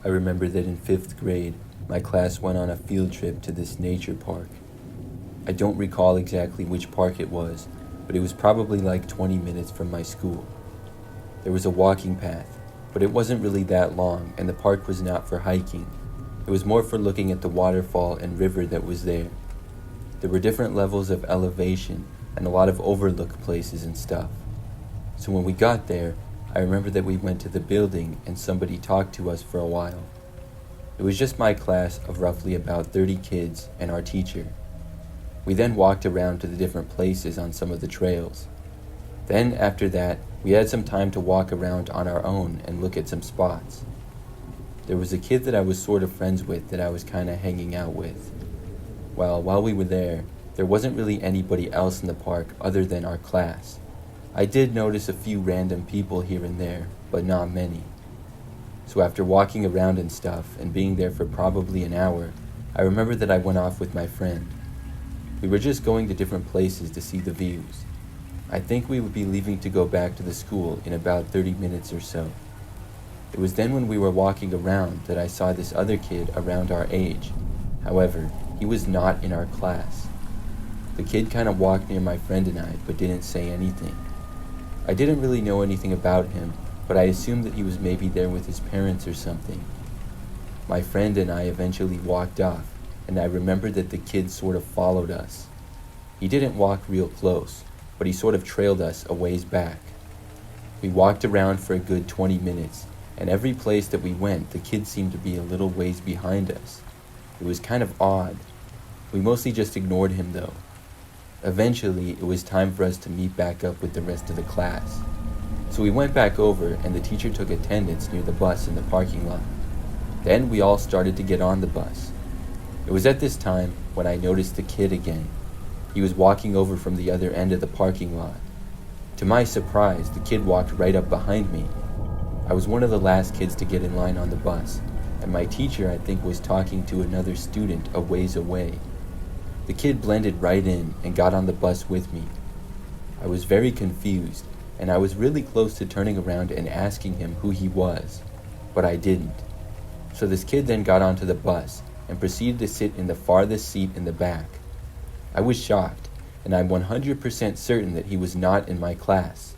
I remember that in 5th grade, my class went on a field trip to this nature park. I don't recall exactly which park it was, but it was probably like 20 minutes from my school. There was a walking path, but it wasn't really that long, and the park was not for hiking. It was more for looking at the waterfall and river that was there. There were different levels of elevation and a lot of overlook places and stuff. So when we got there, I remember that we went to the building and somebody talked to us for a while. It was just my class of roughly about 30 kids and our teacher. We then walked around to the different places on some of the trails. Then after that, we had some time to walk around on our own and look at some spots. There was a kid that I was sort of friends with that I was kind of hanging out with. Well, while we were there wasn't really anybody else in the park other than our class. I did notice a few random people here and there, but not many. So after walking around and stuff and being there for probably an hour, I remember that I went off with my friend. We were just going to different places to see the views. I think we would be leaving to go back to the school in about 30 minutes or so. It was then when we were walking around that I saw this other kid around our age. However, he was not in our class. The kid kind of walked near my friend and I, but didn't say anything. I didn't really know anything about him, but I assumed that he was maybe there with his parents or something. My friend and I eventually walked off, and I remember that the kid sort of followed us. He didn't walk real close, but he sort of trailed us a ways back. We walked around for a good 20 minutes, and every place that we went, the kid seemed to be a little ways behind us. It was kind of odd. We mostly just ignored him though. Eventually, it was time for us to meet back up with the rest of the class. So we went back over and the teacher took attendance near the bus in the parking lot. Then we all started to get on the bus. It was at this time when I noticed the kid again. He was walking over from the other end of the parking lot. To my surprise, the kid walked right up behind me. I was one of the last kids to get in line on the bus, and my teacher, I think, was talking to another student a ways away. The kid blended right in and got on the bus with me. I was very confused, and I was really close to turning around and asking him who he was, but I didn't. So this kid then got onto the bus and proceeded to sit in the farthest seat in the back. I was shocked, and I'm 100% certain that he was not in my class.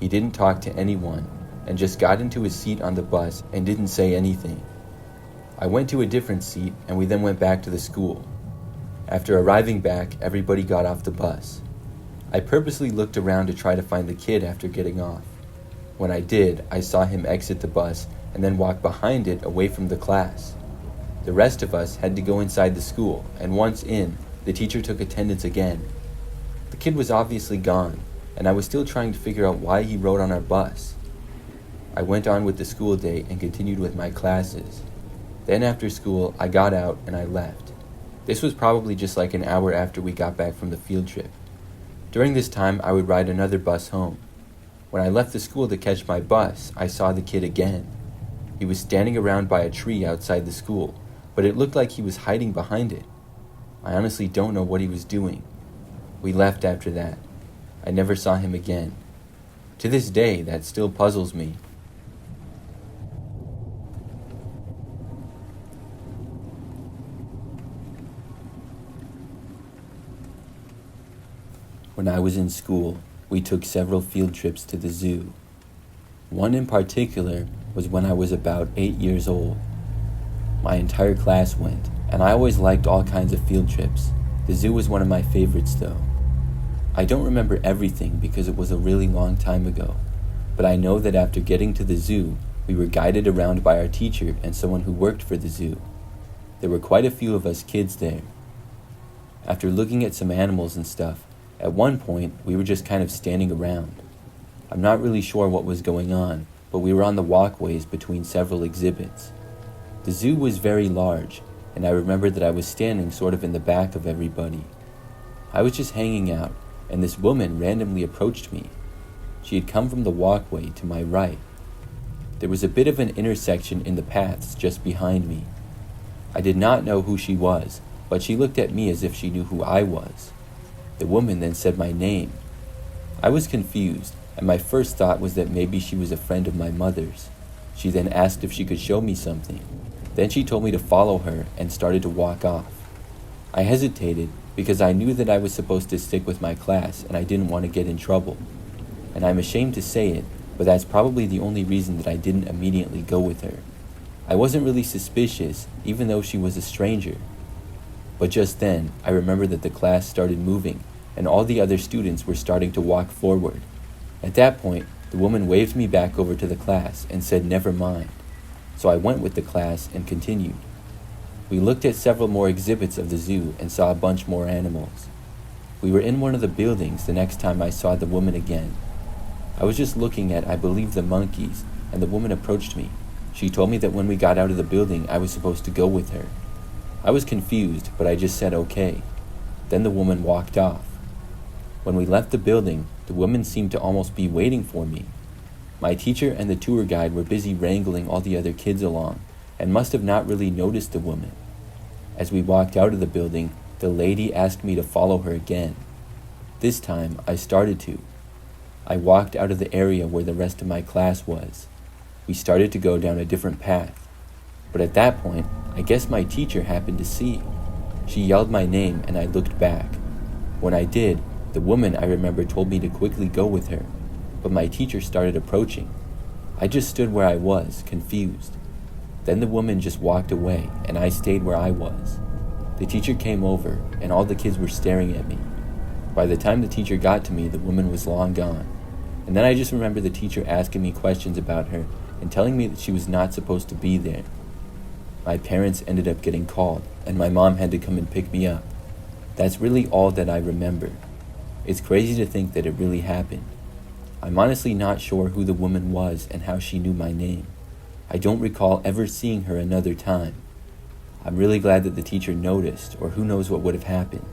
He didn't talk to anyone, and just got into his seat on the bus and didn't say anything. I went to a different seat, and we then went back to the school. After arriving back, everybody got off the bus. I purposely looked around to try to find the kid after getting off. When I did, I saw him exit the bus and then walk behind it away from the class. The rest of us had to go inside the school, and once in, the teacher took attendance again. The kid was obviously gone, and I was still trying to figure out why he rode on our bus. I went on with the school day and continued with my classes. Then after school, I got out and I left. This was probably just like an hour after we got back from the field trip. During this time, I would ride another bus home. When I left the school to catch my bus, I saw the kid again. He was standing around by a tree outside the school, but it looked like he was hiding behind it. I honestly don't know what he was doing. We left after that. I never saw him again. To this day, that still puzzles me. When I was in school, we took several field trips to the zoo. One in particular was when I was about 8 years old. My entire class went, and I always liked all kinds of field trips. The zoo was one of my favorites though. I don't remember everything because it was a really long time ago, but I know that after getting to the zoo, we were guided around by our teacher and someone who worked for the zoo. There were quite a few of us kids there. After looking at some animals and stuff, at one point, we were just kind of standing around. I'm not really sure what was going on, but we were on the walkways between several exhibits. The zoo was very large, and I remember that I was standing sort of in the back of everybody. I was just hanging out, and this woman randomly approached me. She had come from the walkway to my right. There was a bit of an intersection in the paths just behind me. I did not know who she was, but she looked at me as if she knew who I was. The woman then said my name. I was confused, and my first thought was that maybe she was a friend of my mother's. She then asked if she could show me something. Then she told me to follow her and started to walk off. I hesitated because I knew that I was supposed to stick with my class and I didn't want to get in trouble. And I'm ashamed to say it, but that's probably the only reason that I didn't immediately go with her. I wasn't really suspicious, even though she was a stranger. But just then, I remembered that the class started moving and all the other students were starting to walk forward. At that point, the woman waved me back over to the class and said, "Never mind." So I went with the class and continued. We looked at several more exhibits of the zoo and saw a bunch more animals. We were in one of the buildings the next time I saw the woman again. I was just looking at, I believe, the monkeys, and the woman approached me. She told me that when we got out of the building, I was supposed to go with her. I was confused, but I just said okay. Then the woman walked off. When we left the building, the woman seemed to almost be waiting for me. My teacher and the tour guide were busy wrangling all the other kids along, and must have not really noticed the woman. As we walked out of the building, the lady asked me to follow her again. This time, I started to. I walked out of the area where the rest of my class was. We started to go down a different path. But at that point, I guess my teacher happened to see. She yelled my name and I looked back. When I did, the woman I remember told me to quickly go with her, but my teacher started approaching. I just stood where I was, confused. Then the woman just walked away and I stayed where I was. The teacher came over and all the kids were staring at me. By the time the teacher got to me, the woman was long gone. And then I just remember the teacher asking me questions about her and telling me that she was not supposed to be there. My parents ended up getting called, and my mom had to come and pick me up. That's really all that I remember. It's crazy to think that it really happened. I'm honestly not sure who the woman was and how she knew my name. I don't recall ever seeing her another time. I'm really glad that the teacher noticed, or who knows what would have happened.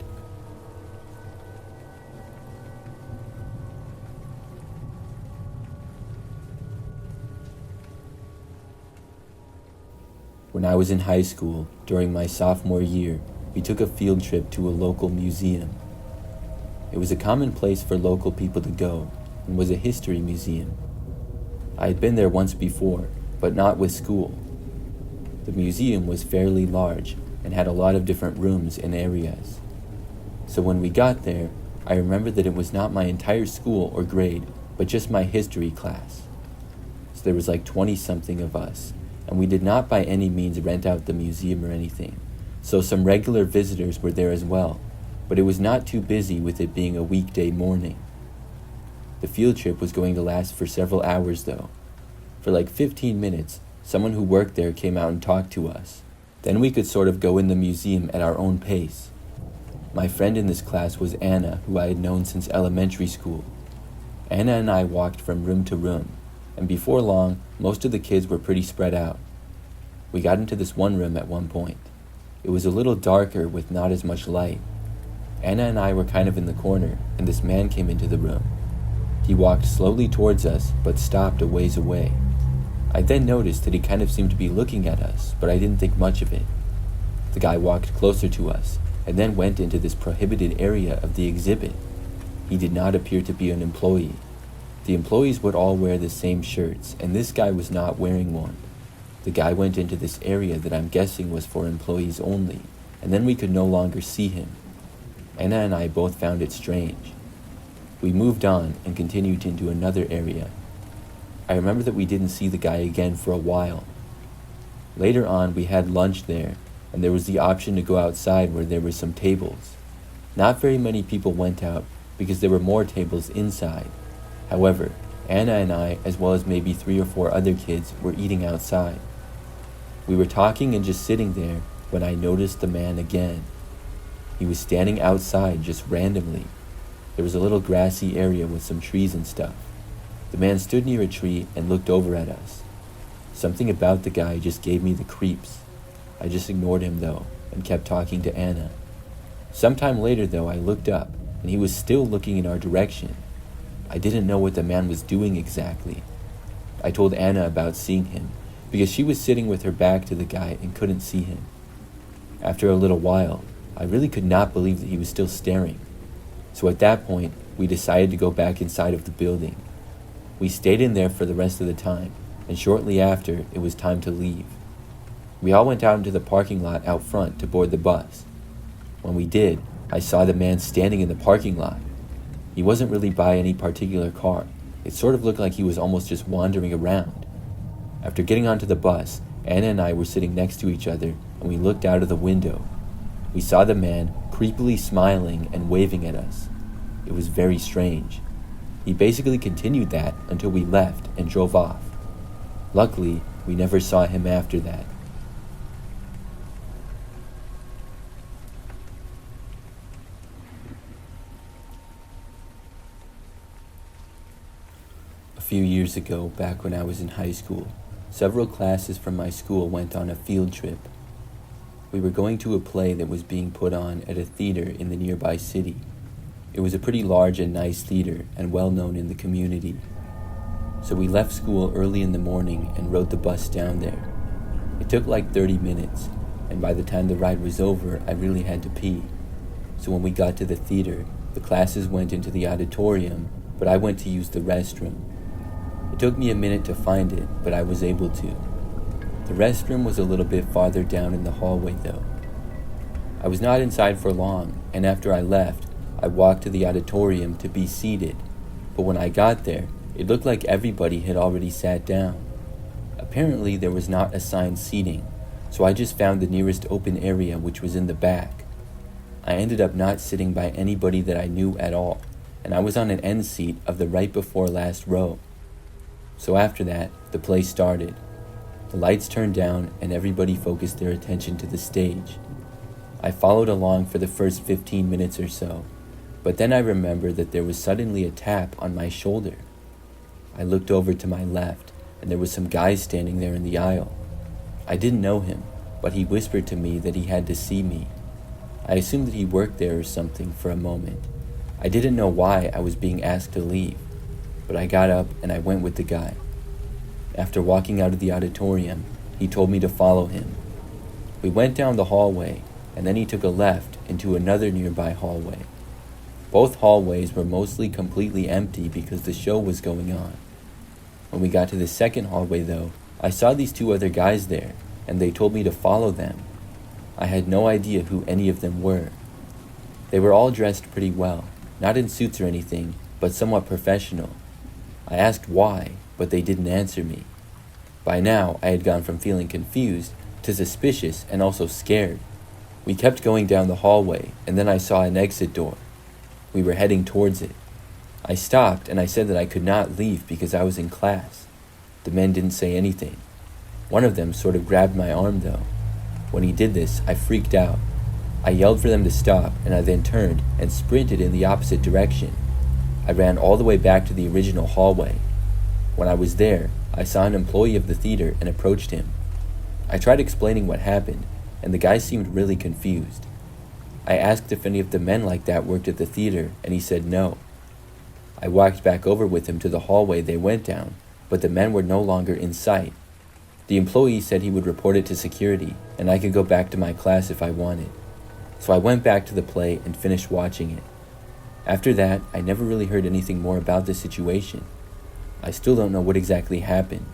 When I was in high school, during my sophomore year, we took a field trip to a local museum. It was a common place for local people to go, and was a history museum. I had been there once before, but not with school. The museum was fairly large and had a lot of different rooms and areas. So when we got there, I remember that it was not my entire school or grade, but just my history class. So there was like 20-something of us, and we did not by any means rent out the museum or anything. So some regular visitors were there as well, but it was not too busy with it being a weekday morning. The field trip was going to last for several hours though. For like 15 minutes, someone who worked there came out and talked to us. Then we could sort of go in the museum at our own pace. My friend in this class was Anna, who I had known since elementary school. Anna and I walked from room to room, and before long, most of the kids were pretty spread out. We got into this one room at one point. It was a little darker with not as much light. Anna and I were kind of in the corner, and this man came into the room. He walked slowly towards us, but stopped a ways away. I then noticed that he kind of seemed to be looking at us, but I didn't think much of it. The guy walked closer to us, and then went into this prohibited area of the exhibit. He did not appear to be an employee. The employees would all wear the same shirts, and this guy was not wearing one. The guy went into this area that I'm guessing was for employees only, and then we could no longer see him. Anna and I both found it strange. We moved on and continued into another area. I remember that we didn't see the guy again for a while. Later on, we had lunch there, and there was the option to go outside where there were some tables. Not very many people went out because there were more tables inside. However, Anna and I, as well as maybe 3 or 4 other kids, were eating outside. We were talking and just sitting there when I noticed the man again. He was standing outside just randomly. There was a little grassy area with some trees and stuff. The man stood near a tree and looked over at us. Something about the guy just gave me the creeps. I just ignored him though, and kept talking to Anna. Sometime later though, I looked up, and he was still looking in our direction. I didn't know what the man was doing exactly. I told Anna about seeing him, because she was sitting with her back to the guy and couldn't see him. After a little while, I really could not believe that he was still staring. So at that point, we decided to go back inside of the building. We stayed in there for the rest of the time, and shortly after, it was time to leave. We all went out into the parking lot out front to board the bus. When we did, I saw the man standing in the parking lot. He wasn't really by any particular car. It sort of looked like he was almost just wandering around. After getting onto the bus, Anna and I were sitting next to each other, and we looked out of the window. We saw the man creepily smiling and waving at us. It was very strange. He basically continued that until we left and drove off. Luckily, we never saw him after that. A few years ago, back when I was in high school, several classes from my school went on a field trip. We were going to a play that was being put on at a theater in the nearby city. It was a pretty large and nice theater and well known in the community. So we left school early in the morning and rode the bus down there. It took like 30 minutes, and by the time the ride was over, I really had to pee. So when we got to the theater, the classes went into the auditorium, but I went to use the restroom. It took me a minute to find it, but I was able to. The restroom was a little bit farther down in the hallway though. I was not inside for long, and after I left, I walked to the auditorium to be seated. But when I got there, it looked like everybody had already sat down. Apparently there was not assigned seating, so I just found the nearest open area, which was in the back. I ended up not sitting by anybody that I knew at all, and I was on an end seat of the right before last row. So after that, the play started. The lights turned down and everybody focused their attention to the stage. I followed along for the first 15 minutes or so, but then I remembered that there was suddenly a tap on my shoulder. I looked over to my left, and there was some guy standing there in the aisle. I didn't know him, but he whispered to me that he had to see me. I assumed that he worked there or something for a moment. I didn't know why I was being asked to leave, but I got up and I went with the guy. After walking out of the auditorium, he told me to follow him. We went down the hallway, and then he took a left into another nearby hallway. Both hallways were mostly completely empty because the show was going on. When we got to the second hallway though, I saw these two other guys there, and they told me to follow them. I had no idea who any of them were. They were all dressed pretty well, not in suits or anything, but somewhat professional. I asked why, but they didn't answer me. By now, I had gone from feeling confused to suspicious and also scared. We kept going down the hallway, and then I saw an exit door. We were heading towards it. I stopped and I said that I could not leave because I was in class. The men didn't say anything. One of them sort of grabbed my arm though. When he did this, I freaked out. I yelled for them to stop, and I then turned and sprinted in the opposite direction. I ran all the way back to the original hallway. When I was there, I saw an employee of the theater and approached him. I tried explaining what happened, and the guy seemed really confused. I asked if any of the men like that worked at the theater, and he said no. I walked back over with him to the hallway they went down, but the men were no longer in sight. The employee said he would report it to security, and I could go back to my class if I wanted. So I went back to the play and finished watching it. After that, I never really heard anything more about the situation. I still don't know what exactly happened.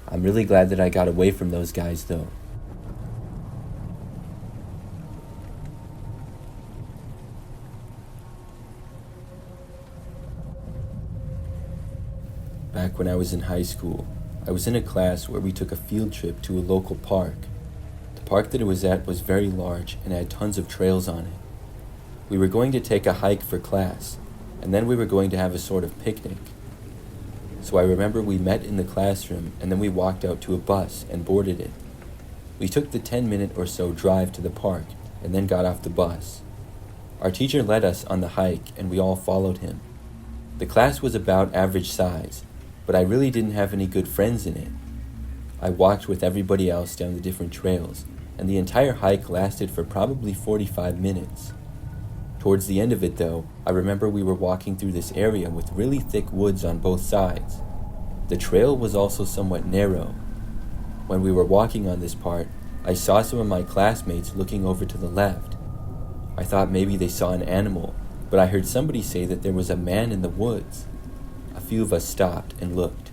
I'm really glad that I got away from those guys though. Back when I was in high school, I was in a class where we took a field trip to a local park. The park that it was at was very large and had tons of trails on it. We were going to take a hike for class, and then we were going to have a sort of picnic. So I remember we met in the classroom, and then we walked out to a bus and boarded it. We took the 10-minute or so drive to the park, and then got off the bus. Our teacher led us on the hike, and we all followed him. The class was about average size, but I really didn't have any good friends in it. I walked with everybody else down the different trails, and the entire hike lasted for probably 45 minutes. Towards the end of it though, I remember we were walking through this area with really thick woods on both sides. The trail was also somewhat narrow. When we were walking on this part, I saw some of my classmates looking over to the left. I thought maybe they saw an animal, but I heard somebody say that there was a man in the woods. A few of us stopped and looked.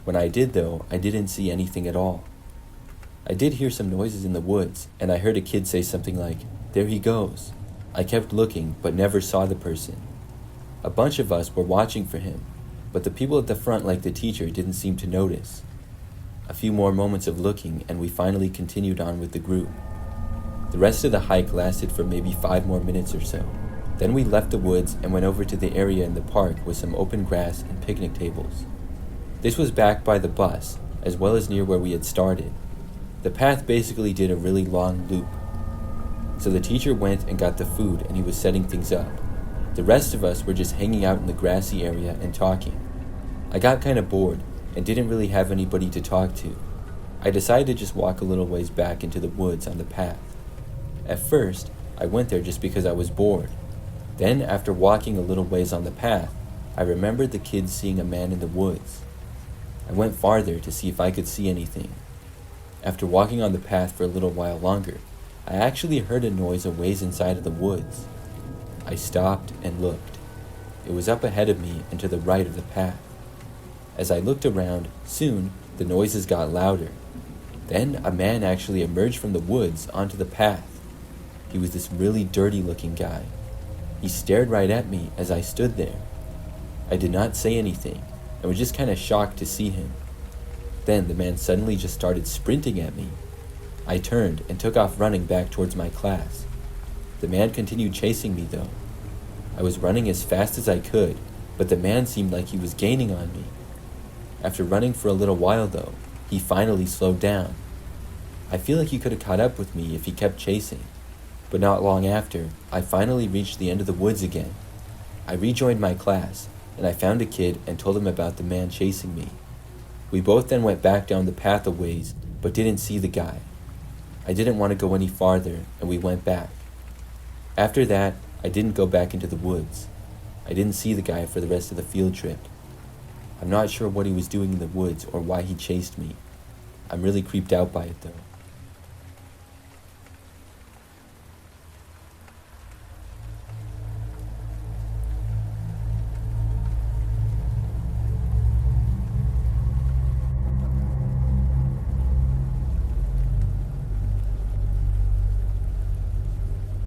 When I did, though, I didn't see anything at all. I did hear some noises in the woods, and I heard a kid say something like, "There he goes." I kept looking, but never saw the person. A bunch of us were watching for him, but the people at the front, like the teacher, didn't seem to notice. A few more moments of looking, and we finally continued on with the group. The rest of the hike lasted for maybe 5 more minutes or so. Then we left the woods and went over to the area in the park with some open grass and picnic tables. This was back by the bus, as well as near where we had started. The path basically did a really long loop. So the teacher went and got the food, and he was setting things up. The rest of us were just hanging out in the grassy area and talking. I got kind of bored and didn't really have anybody to talk to. I decided to just walk a little ways back into the woods on the path. At first, I went there just because I was bored. Then, after walking a little ways on the path, I remembered the kids seeing a man in the woods. I went farther to see if I could see anything. After walking on the path for a little while longer, I actually heard a noise a ways inside of the woods. I stopped and looked. It was up ahead of me and to the right of the path. As I looked around, soon the noises got louder. Then a man actually emerged from the woods onto the path. He was this really dirty-looking guy. He stared right at me as I stood there. I did not say anything and was just kind of shocked to see him. Then the man suddenly just started sprinting at me. I turned and took off running back towards my class. The man continued chasing me though. I was running as fast as I could, but the man seemed like he was gaining on me. After running for a little while though, he finally slowed down. I feel like he could have caught up with me if he kept chasing. But not long after, I finally reached the end of the woods again. I rejoined my class, and I found a kid and told him about the man chasing me. We both then went back down the path a ways, but didn't see the guy. I didn't want to go any farther, and we went back. After that, I didn't go back into the woods. I didn't see the guy for the rest of the field trip. I'm not sure what he was doing in the woods or why he chased me. I'm really creeped out by it though.